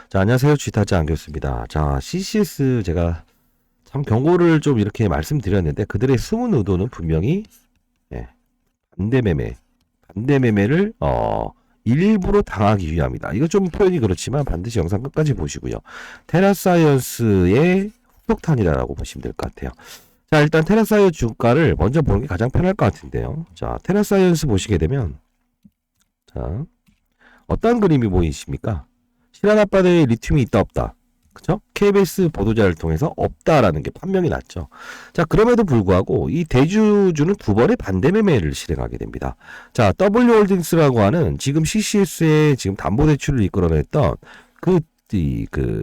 자, 안녕하세요. 쥐타짜 안교수입니다. 자, CCS 제가 참 경고를 좀 이렇게 말씀드렸는데 그들의 숨은 의도는 분명히 예, 반대 매매를 일부러 당하기 위함이다. 이거 좀 표현이 그렇지만 반드시 영상 끝까지 보시고요. 테라사이언스의 후속탄이라고 보시면 될 것 같아요. 자, 일단 테라사이언스 주가를 먼저 보는 게 가장 편할 것 같은데요. 자, 테라사이언스 보시게 되면 자, 어떤 그림이 보이십니까? 실한 앞바다에 리튬이 있다 없다. 그쵸? KBS 보도자를 통해서 없다라는 게 판명이 났죠. 자, 그럼에도 불구하고 이 대주주는 두 번의 반대 매매를 실행하게 됩니다. 자, W홀딩스라고 하는 지금 CCS의 지금 담보대출을 이끌어냈던 그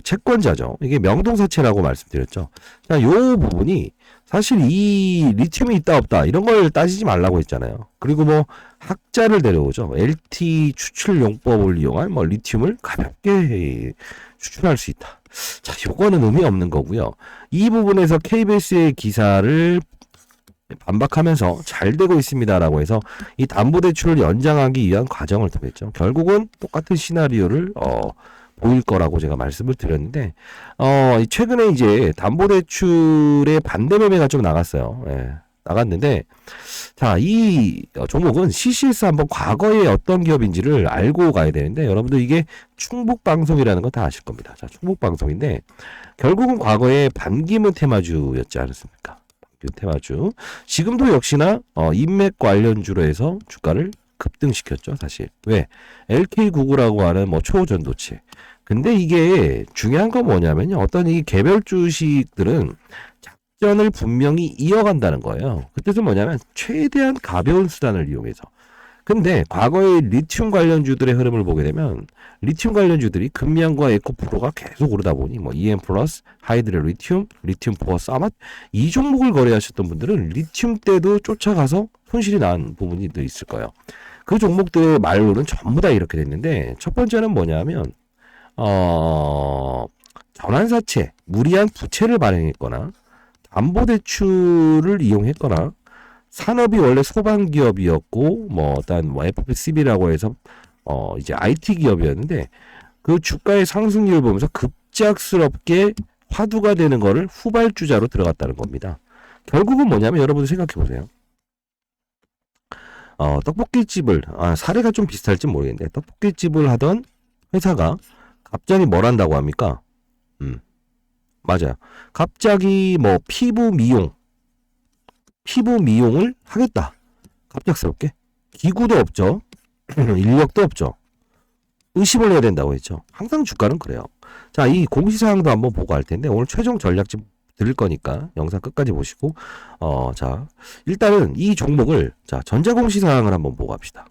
채권자죠. 이게 명동사채라고 말씀드렸죠. 자, 요 부분이 사실 이 리튬이 있다 없다 이런 걸 따지지 말라고 했잖아요. 그리고 뭐 학자를 데려오죠. LT 추출 용법을 이용한 뭐 리튬을 가볍게 추출할 수 있다. 자, 요거는 의미 없는 거고요. 이 부분에서 KBS의 기사를 반박하면서 잘 되고 있습니다라고 해서 이 담보대출을 연장하기 위한 과정을 통했죠. 결국은 똑같은 시나리오를 보일 거라고 제가 말씀을 드렸는데 최근에 이제 담보대출의 반대 매매가 좀 나갔어요. 예, 나갔는데 자, 이 종목은 CCS 한번 과거에 어떤 기업인지를 알고 가야 되는데 여러분들 이게 충북방송이라는 거 다 아실 겁니다. 자, 충북방송인데 결국은 과거에 반기문 테마주였지 않았습니까? 반기문 테마주. 지금도 역시나 인맥 관련주로 해서 주가를 급등시켰죠, 사실. 왜? LK99라고 하는 뭐 초전도체. 근데 이게 중요한 건 뭐냐면요. 어떤 이 개별 주식들은 작전을 분명히 이어간다는 거예요. 그 뜻은 뭐냐면 최대한 가벼운 수단을 이용해서. 근데 과거의 리튬 관련주들의 흐름을 보게 되면 리튬 관련주들이 금양과 에코프로가 계속 오르다 보니 뭐 EM 플러스, 하이드레 리튬, 리튬 플러스 아마 이 종목을 거래하셨던 분들은 리튬 때도 쫓아가서 손실이 난 부분이 또 있을 거예요. 그 종목들의 말로는 전부 다 이렇게 됐는데 첫 번째는 뭐냐면 전환사채, 무리한 부채를 발행했거나 담보대출을 이용했거나 산업이 원래 소방기업이었고 뭐 일단 뭐 FCB라고 해서 이제 IT 기업이었는데 그 주가의 상승률을 보면서 급작스럽게 화두가 되는 거를 후발주자로 들어갔다는 겁니다. 결국은 뭐냐면 여러분들 생각해 보세요. 떡볶이집을 사례가 좀 비슷할지 모르겠는데 떡볶이집을 하던 회사가 갑자기 뭘 한다고 합니까? 맞아요. 갑자기 뭐 피부 미용을 하겠다. 갑작스럽게. 기구도 없죠. 인력도 없죠. 의심을 해야 된다고 했죠. 항상 주가는 그래요. 자, 이 공시사항도 한번 보고 할 텐데 오늘 최종 전략집 드릴 거니까 영상 끝까지 보시고 자, 일단은 이 종목을 자, 전자공시사항을 한번 보고 합시다.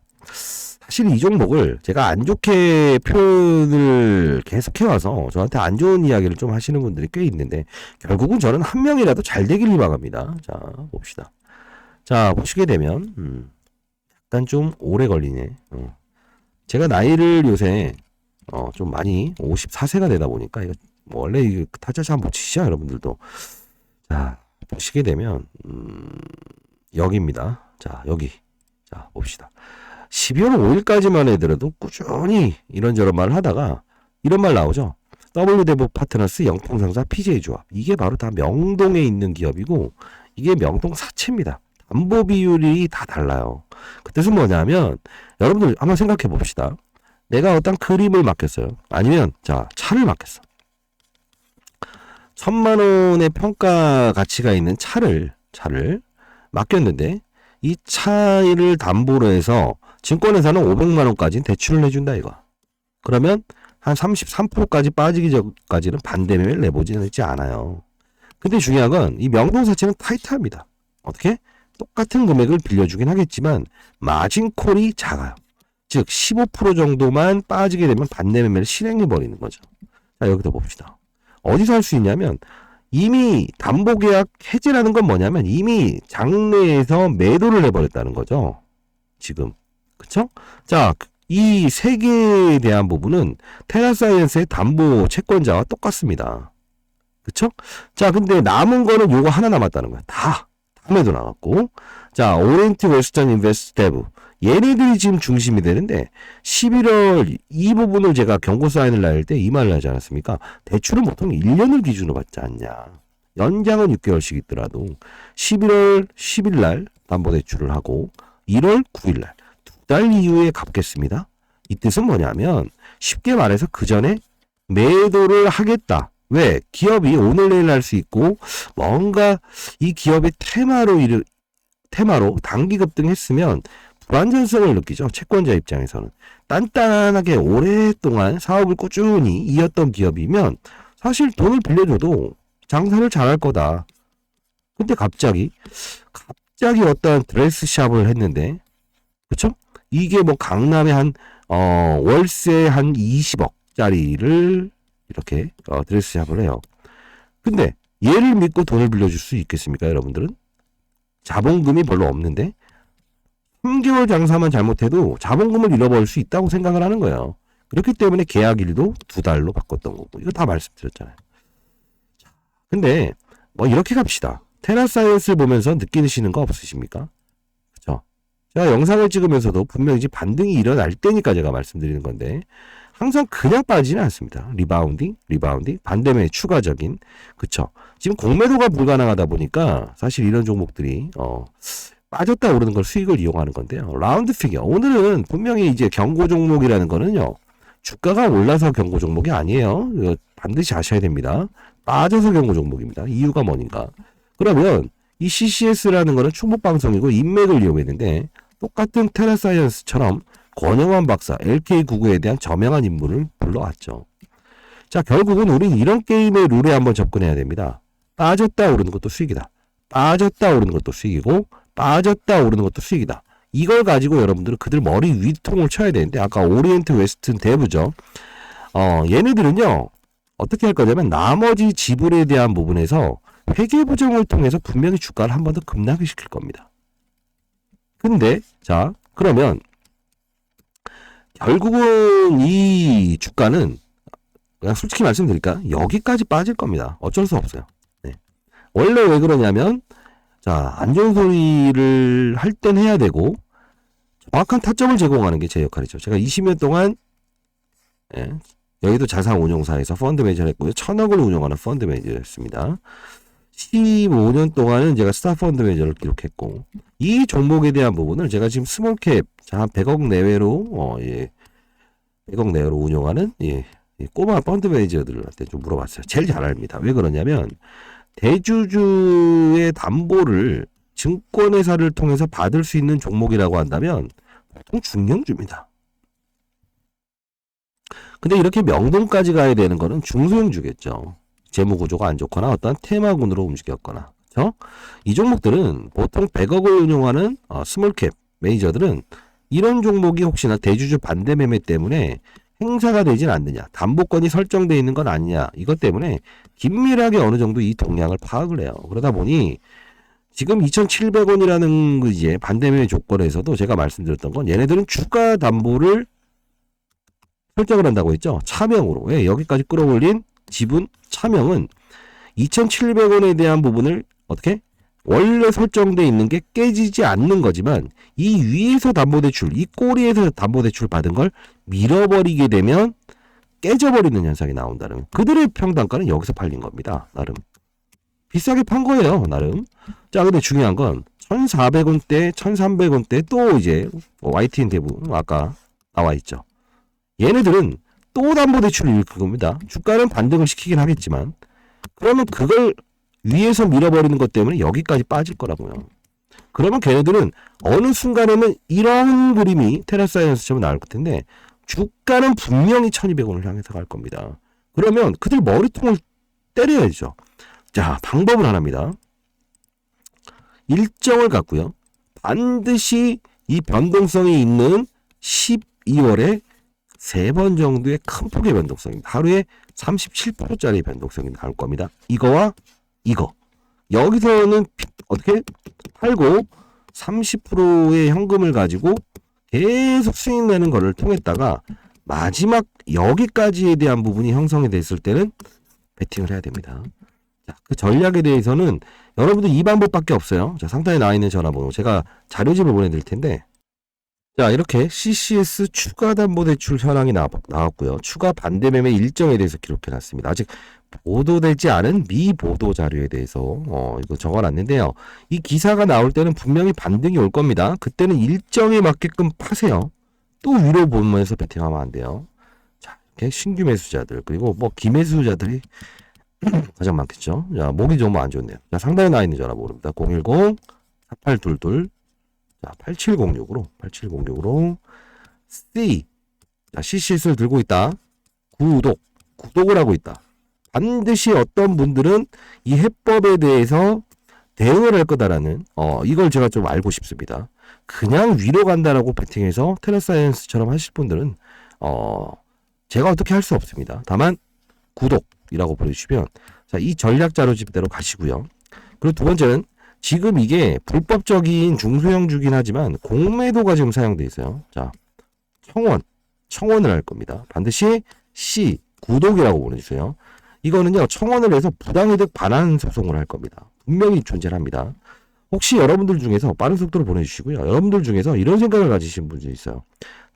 사실 이 종목을 제가 안 좋게 표현을 계속 해와서 저한테 안 좋은 이야기를 좀 하시는 분들이 꽤 있는데 결국은 저는 한 명이라도 잘 되길 희망합니다. 자, 봅시다. 자, 보시게 되면 약간 좀 오래 걸리네. 제가 나이를 요새 좀 많이 54세가 되다 보니까 이거 원래 이거 타짜샷 못 치시죠, 여러분들도. 자, 보시게 되면 여기입니다. 자, 여기. 자, 봅시다. 12월 5일까지만 해더라도 꾸준히 이런저런 말을 하다가 이런 말 나오죠. W대북 파트너스 영풍상사 PJ조합. 이게 바로 다 명동에 있는 기업이고 이게 명동 사채입니다. 담보 비율이 다 달라요. 그 뜻은 뭐냐면 여러분들 한번 생각해 봅시다. 내가 어떤 그림을 맡겼어요. 아니면 자, 차를 맡겼어. 1,000만 원의 평가 가치가 있는 차를 맡겼는데 이 차를 담보로 해서 증권회사는 500만 원까지는 대출을 해준다 이거. 그러면 한 33%까지 빠지기 전까지는 반대매매를 내보지는 했지 않아요. 근데 중요한 건 이 명동사채는 타이트합니다. 어떻게? 똑같은 금액을 빌려주긴 하겠지만 마진콜이 작아요. 즉 15% 정도만 빠지게 되면 반대매매를 실행해버리는 거죠. 자, 여기다 봅시다. 어디서 할 수 있냐면 이미 담보계약 해지라는 건 뭐냐면 이미 장내에서 매도를 해버렸다는 거죠. 지금. 그쵸? 자, 이 세 개에 대한 부분은 테라사이언스의 담보 채권자와 똑같습니다. 그쵸? 자, 근데 남은 거는 요거 하나 남았다는 거야. 다 매도 나갔고. 자, 오리엔트 웨스턴 인베스트 데브. 얘네들이 지금 중심이 되는데 11월 이 부분을 제가 경고 사인을 날 때 이 말을 하지 않았습니까? 대출은 보통 1년을 기준으로 받지 않냐. 연장은 6개월씩 있더라도 11월 10일 날 담보대출을 하고 1월 9일 날 2달 이후에 갚겠습니다. 이 뜻은 뭐냐면 쉽게 말해서 그 전에 매도를 하겠다. 왜? 기업이 오늘 내일 할 수 있고 뭔가 이 기업의 테마로 단기 급등했으면 불안전성을 느끼죠. 채권자 입장에서는. 단단하게 오랫동안 사업을 꾸준히 이었던 기업이면 사실 돈을 빌려줘도 장사를 잘할 거다. 근데 갑자기 어떠한 드레스샵을 했는데, 그쵸? 이게 뭐 강남에 월세 한 20억짜리를 이렇게 드레스샵을 해요. 근데 얘를 믿고 돈을 빌려줄 수 있겠습니까, 여러분들은? 자본금이 별로 없는데 3개월 장사만 잘못해도 자본금을 잃어버릴 수 있다고 생각을 하는 거예요. 그렇기 때문에 계약일도 2달로 바꿨던 거고. 이거 다 말씀드렸잖아요. 근데 뭐 이렇게 갑시다. 테라사이언스를 보면서 느끼시는 거 없으십니까? 그렇죠? 제가 영상을 찍으면서도 분명히 이제 반등이 일어날 때니까 제가 말씀드리는 건데 항상 그냥 빠지지는 않습니다. 리바운딩, 반대면에 추가적인, 그쵸? 지금 공매도가 불가능하다 보니까 사실 이런 종목들이 빠졌다 오르는 걸 수익을 이용하는 건데요. 라운드 피겨. 오늘은 분명히 이제 경고 종목이라는 거는요. 주가가 올라서 경고 종목이 아니에요. 이거 반드시 아셔야 됩니다. 빠져서 경고 종목입니다. 이유가 뭐니까. 그러면 이 CCS라는 거는 충북방송이고 인맥을 이용했는데 똑같은 테라사이언스처럼 권영환 박사, LK99에 대한 저명한 인물을 불러왔죠. 자, 결국은 우린 이런 게임의 룰에 한번 접근해야 됩니다. 빠졌다 오르는 것도 수익이다. 빠졌다 오르는 것도 수익이고 빠졌다 오르는 것도 수익이다. 이걸 가지고 여러분들은 그들 머리 위통을 쳐야 되는데 아까 오리엔트 웨스튼 대부죠. 얘네들은요. 어떻게 할 거냐면 나머지 지불에 대한 부분에서 회계 부정을 통해서 분명히 주가를 한 번 더 급락을 시킬 겁니다. 근데 자, 그러면 결국은 이 주가는 그냥 솔직히 말씀드릴까? 여기까지 빠질 겁니다. 어쩔 수 없어요. 네. 원래 왜 그러냐면 자, 안 좋은 소리를 할 땐 해야 되고 정확한 타점을 제공하는 게 제 역할이죠. 제가 20년 동안 여기도 자산운용사에서 펀드 매니저를 했고요. 1,000억을 운용하는 펀드 매니저였습니다. 15년 동안은 제가 스타 펀드 매니저를 기록했고 이 종목에 대한 부분을 제가 지금 스몰캡 한 100억 내외로 100억 내외로 운용하는 꼬마 펀드 매니저들한테 좀 물어봤어요. 제일 잘 압니다. 왜 그러냐면 대주주의 담보를 증권회사를 통해서 받을 수 있는 종목이라고 한다면 보통 중형주입니다. 근데 이렇게 명동까지 가야 되는 거는 중소형주겠죠. 재무구조가 안 좋거나 어떤 테마군으로 움직였거나. 그렇죠? 이 종목들은 보통 100억을 운용하는 스몰캡 매니저들은 이런 종목이 혹시나 대주주 반대 매매 때문에 행사가 되진 않느냐, 담보권이 설정되어 있는 건 아니냐, 이것 때문에 긴밀하게 어느 정도 이 동향을 파악을 해요. 그러다 보니 지금 2,700원이라는 이제 반대매매 조건에서도 제가 말씀드렸던 건 얘네들은 추가 담보를 설정을 한다고 했죠. 차명으로. 왜? 여기까지 끌어올린 지분 차명은 2,700원에 대한 부분을 어떻게? 원래 설정되어 있는 게 깨지지 않는 거지만 이 위에서 담보대출, 이 꼬리에서 담보대출 받은 걸 밀어버리게 되면 깨져버리는 현상이 나온다는 그들의 평단가는 여기서 팔린 겁니다. 나름. 비싸게 판 거예요. 나름. 자, 근데 중요한 건 1,400원대, 1,300원대 또 이제 YTN 대부 아까 나와 있죠. 얘네들은 또 담보대출을 일으킬 겁니다. 주가는 반등을 시키긴 하겠지만 그러면 그걸 위에서 밀어버리는 것 때문에 여기까지 빠질 거라고요. 그러면 걔네들은 어느 순간에는 이런 그림이 테라사이언스처럼 나올 텐데 주가는 분명히 1,200원을 향해서 갈 겁니다. 그러면 그들 머리통을 때려야죠. 자, 방법은 하나입니다. 일정을 갖고요. 반드시 이 변동성이 있는 12월에 3번 정도의 큰 폭의 변동성입니다. 하루에 37%짜리 변동성이 나올 겁니다. 이거와 이거. 여기서는 어떻게 팔고 30%의 현금을 가지고 계속 수익 내는 거를 통했다가 마지막 여기까지에 대한 부분이 형성이 됐을 때는 베팅을 해야 됩니다. 자, 그 전략에 대해서는 여러분들 이 방법밖에 없어요. 자, 상단에 나와 있는 전화번호 제가 자료집을 보내드릴 텐데 자, 이렇게 CCS 추가 담보대출 현황이 나왔고요. 추가 반대매매 일정에 대해서 기록해놨습니다. 아직 보도되지 않은 미보도 자료에 대해서 이거 적어놨는데요. 이 기사가 나올 때는 분명히 반등이 올 겁니다. 그때는 일정에 맞게끔 파세요. 또 위로 보면서 베팅하면 안 돼요. 자, 이렇게 신규 매수자들 그리고 뭐 기매수자들이 가장 많겠죠. 자, 목이 좀 안 좋네요. 자, 상단에 나와 있는 전화 모릅니다. 010-4822 자, 8706으로 C. 자, CCS를 들고 있다. 구독을 하고 있다. 반드시 어떤 분들은 이 해법에 대해서 대응을 할 거다라는 이걸 제가 좀 알고 싶습니다. 그냥 위로 간다라고 베팅해서 테라사이언스처럼 하실 분들은 제가 어떻게 할 수 없습니다. 다만 구독이라고 보내주시면 자, 이 전략 자료집대로 가시고요. 그리고 두 번째는 지금 이게 불법적인 중소형주긴 하지만 공매도가 지금 사용돼 있어요. 자, 청원을 할 겁니다. 반드시 C 구독이라고 보내주세요. 이거는요, 청원을 해서 부당이득 반환 소송을 할 겁니다. 분명히 존재합니다. 혹시 여러분들 중에서 빠른 속도로 보내주시고요. 여러분들 중에서 이런 생각을 가지신 분들이 있어요.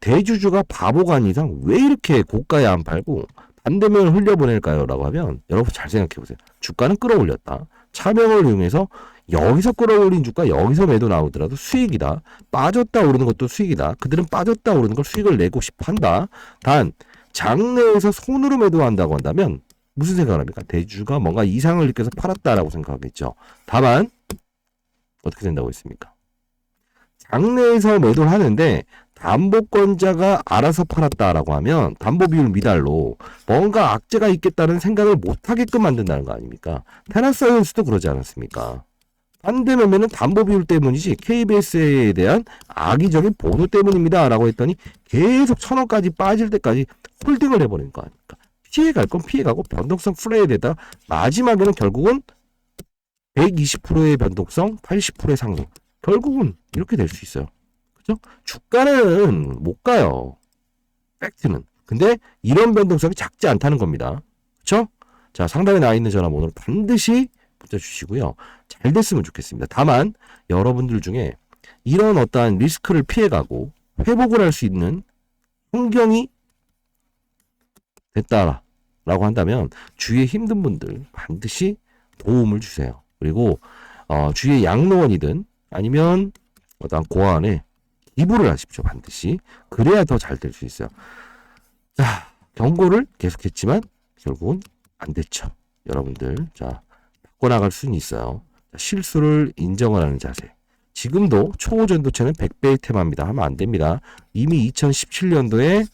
대주주가 바보가 아닌 이상 왜 이렇게 고가에 안 팔고 반대면을 흘려보낼까요? 라고 하면 여러분 잘 생각해보세요. 주가는 끌어올렸다. 차명을 이용해서 여기서 끌어올린 주가 여기서 매도 나오더라도 수익이다. 빠졌다 오르는 것도 수익이다. 그들은 빠졌다 오르는 걸 수익을 내고 싶어 한다. 단 장내에서 손으로 매도한다고 한다면 무슨 생각을 합니까? 대주가 뭔가 이상을 느껴서 팔았다라고 생각하겠죠. 다만 어떻게 된다고 했습니까? 장내에서 매도를 하는데 담보권자가 알아서 팔았다라고 하면 담보비율 미달로 뭔가 악재가 있겠다는 생각을 못하게끔 만든다는 거 아닙니까? 테라사이언스도 그러지 않았습니까? 반대매매는 담보비율 때문이지 KBS에 대한 악의적인 보도 때문입니다 라고 했더니 계속 1,000원까지 빠질 때까지 홀딩을 해버리는 거 아닙니까? 피해갈 건 피해가고 변동성 플레이에다 마지막에는 결국은 120%의 변동성, 80%의 상승. 결국은 이렇게 될 수 있어요. 그죠? 주가는 못 가요. 팩트는. 근데 이런 변동성이 작지 않다는 겁니다. 그렇죠? 자, 상단에 나와 있는 전화번호를 반드시 문자 주시고요. 잘 됐으면 좋겠습니다. 다만 여러분들 중에 이런 어떠한 리스크를 피해가고 회복을 할 수 있는 환경이 됐다라고 한다면 주위에 힘든 분들 반드시 도움을 주세요. 그리고 주위에 양로원이든 아니면 어떤 고아원에 기부를 하십시오. 반드시. 그래야 더 잘 될 수 있어요. 자, 경고를 계속했지만 결국은 안 됐죠. 여러분들. 자, 바꿔나갈 수는 있어요. 자, 실수를 인정을 하는 자세. 지금도 초전도체는 100배의 테마입니다. 하면 안 됩니다. 이미 2017년도에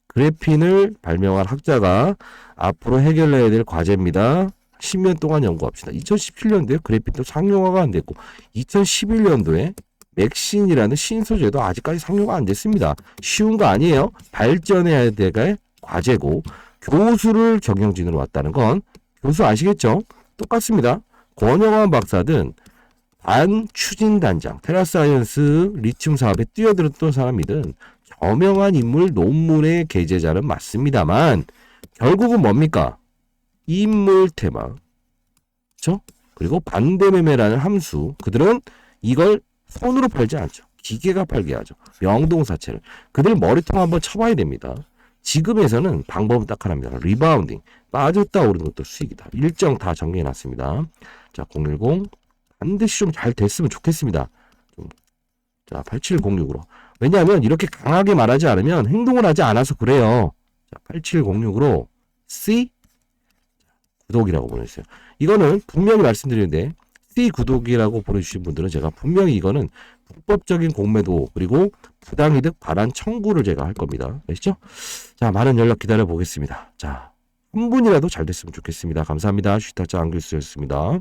그래핀을 발명한 학자가 앞으로 해결해야 될 과제입니다. 10년 동안 연구합시다. 2017년도에 그래핀도 상용화가 안 됐고 2011년도에 맥신이라는 신소재도 아직까지 상용화 안 됐습니다. 쉬운 거 아니에요. 발전해야 될 과제고 교수를 경영진으로 왔다는 건 교수 아시겠죠? 똑같습니다. 권영환 박사든 반추진단장 테라사이언스 리튬 사업에 뛰어들었던 사람이든 저명한 인물 논문의 게재자는 맞습니다만 결국은 뭡니까? 인물 테마. 그렇죠? 그리고 반대매매라는 함수. 그들은 이걸 손으로 팔지 않죠. 기계가 팔게 하죠. 명동사체를. 그들 머리통 한번 쳐봐야 됩니다. 지금에서는 방법은 딱 하나입니다. 리바운딩. 빠졌다 오르는 것도 수익이다. 일정 다 정리해놨습니다. 자, 010 반드시 좀 잘 됐으면 좋겠습니다. 자, 8706으로. 왜냐하면 이렇게 강하게 말하지 않으면 행동을 하지 않아서 그래요. 자, 8706으로 C 구독이라고 보내주세요. 이거는 분명히 말씀드리는데 C 구독이라고 보내주신 분들은 제가 분명히 이거는 불법적인 공매도 그리고 부당이득 반환 청구를 제가 할 겁니다. 아시죠? 자, 많은 연락 기다려 보겠습니다. 자, 한 분이라도 잘 됐으면 좋겠습니다. 감사합니다. 슈타짜 안교수였습니다.